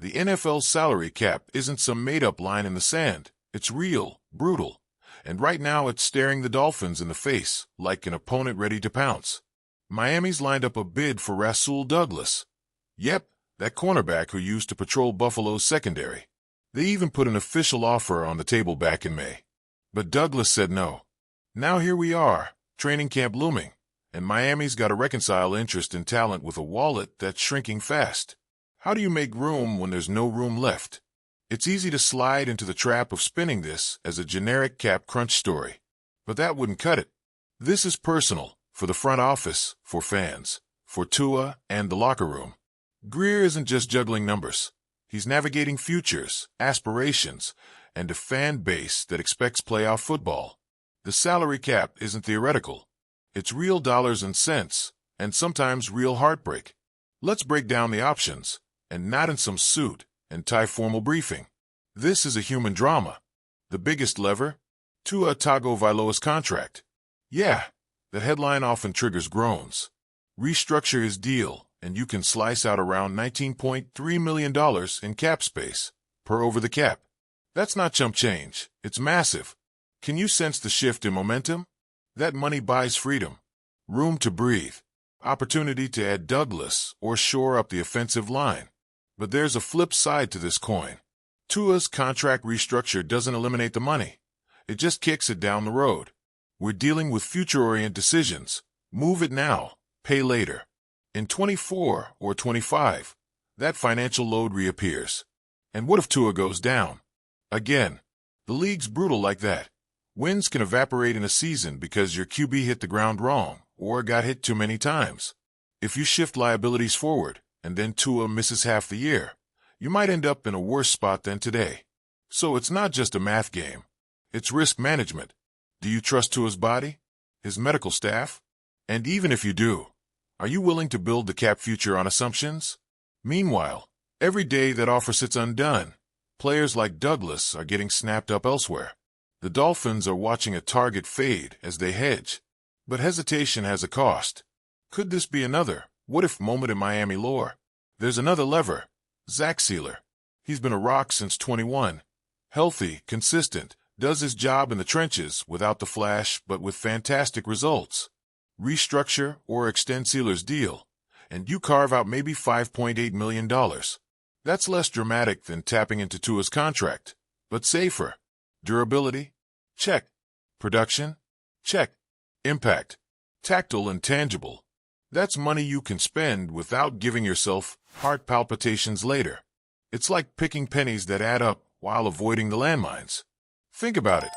The NFL's salary cap isn't some made-up line in the sand. It's real, brutal. And right now it's staring the Dolphins in the face, like an opponent ready to pounce. Miami's lined up a bid for Rasul Douglas. Yep, that cornerback who used to patrol Buffalo's secondary. They even put an official offer on the table back in May. But Douglas said no. Now here we are, training camp looming, and Miami's got to reconcile interest in talent with a wallet that's shrinking fast. How do you make room when there's no room left? It's easy to slide into the trap of spinning this as a generic cap crunch story. But that wouldn't cut it. This is personal, for the front office, for fans, for Tua and the locker room. Greer isn't just juggling numbers. He's navigating futures, aspirations, and a fan base that expects playoff football. The salary cap isn't theoretical. It's real dollars and cents, and sometimes real heartbreak. Let's break down the options, and not in some suit and tie formal briefing. This is a human drama. The biggest lever? Tua Tagovailoa's contract. Yeah, the headline often triggers groans. Restructure his deal, and you can slice out around $19.3 million in cap space, per over the cap. That's not chump change, it's massive. Can you sense the shift in momentum? That money buys freedom, room to breathe, opportunity to add Douglas or shore up the offensive line. But there's a flip side to this coin. Tua's contract restructure doesn't eliminate the money. It just kicks it down the road. We're dealing with future-oriented decisions. Move it now, pay later. In 24 or 25, that financial load reappears. And what if Tua goes down? Again, the league's brutal like that. Wins can evaporate in a season because your QB hit the ground wrong or got hit too many times. If you shift liabilities forward and then Tua misses half the year, you might end up in a worse spot than today. So it's not just a math game. It's risk management. Do you trust Tua's body? His medical staff? And even if you do, are you willing to build the cap future on assumptions? Meanwhile, every day that offer sits undone, players like Douglas are getting snapped up elsewhere. The Dolphins are watching a target fade as they hedge. But hesitation has a cost. Could this be another what-if moment in Miami lore? There's another lever, Zach Sealer. He's been a rock since 21. Healthy, consistent, does his job in the trenches without the flash but with fantastic results. Restructure or extend Sealer's deal, and you carve out maybe $5.8 million. That's less dramatic than tapping into Tua's contract, but safer. Durability? Check. Production? Check. Impact? Tactile and tangible. That's money you can spend without giving yourself heart palpitations later. It's like picking pennies that add up while avoiding the landmines. Think about it.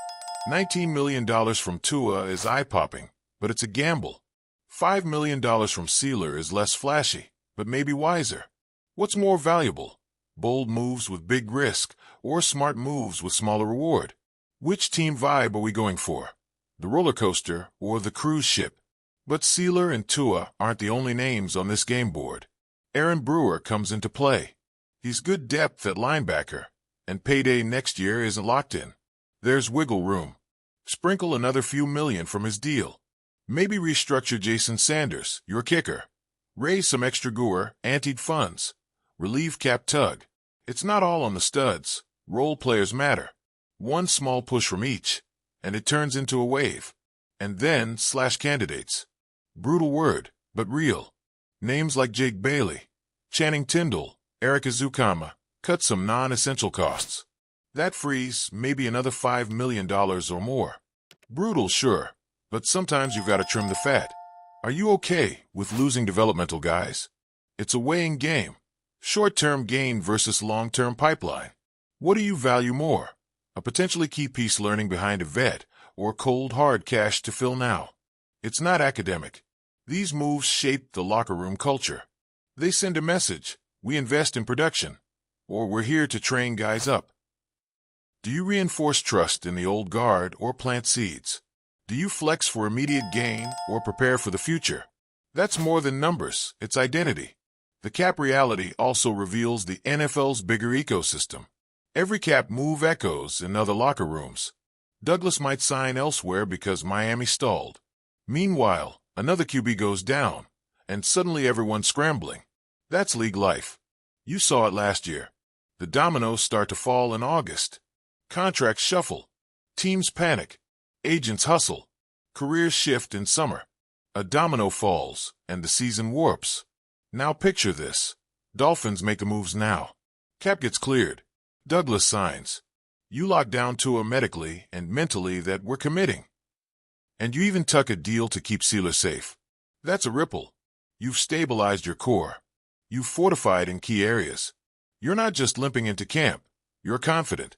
$19 million from Tua is eye-popping, but it's a gamble. $5 million from Sealer is less flashy, but maybe wiser. What's more valuable? Bold moves with big risk, or smart moves with smaller reward? Which team vibe are we going for? The roller coaster or the cruise ship? But Sealer and Tua aren't the only names on this game board. Aaron Brewer comes into play. He's good depth at linebacker, and payday next year isn't locked in. There's wiggle room. Sprinkle another few million from his deal. Maybe restructure Jason Sanders, your kicker. Raise some extra GUR, anteed funds. Relieve cap tug. It's not all on the studs. Role players matter. One small push from each, and it turns into a wave. And then slash candidates. Brutal word, but real. Names like Jake Bailey, Channing Tindall, Eric Azukama, cut some non-essential costs. That frees maybe another $5 million or more. Brutal, sure, but sometimes you've got to trim the fat. Are you okay with losing developmental guys? It's a weighing game. Short-term gain versus long-term pipeline. What do you value more? A potentially key piece learning behind a vet, or cold hard cash to fill now? It's not academic. These moves shape the locker room culture. They send a message: we invest in production, or we're here to train guys up. Do you reinforce trust in the old guard or plant seeds? Do you flex for immediate gain or prepare for the future? That's more than numbers, it's identity. The cap reality also reveals the NFL's bigger ecosystem. Every cap move echoes in other locker rooms. Douglas might sign elsewhere because Miami stalled. Meanwhile, another QB goes down, and suddenly everyone's scrambling. That's league life. You saw it last year. The dominoes start to fall in August. Contracts shuffle. Teams panic. Agents hustle. Careers shift in summer. A domino falls, and the season warps. Now picture this. Dolphins make moves now. Cap gets cleared. Douglas signs. You lock down Tua medically and mentally that we're committing. And you even tuck a deal to keep Sealer safe. That's a ripple. You've stabilized your core. You've fortified in key areas. You're not just limping into camp. You're confident.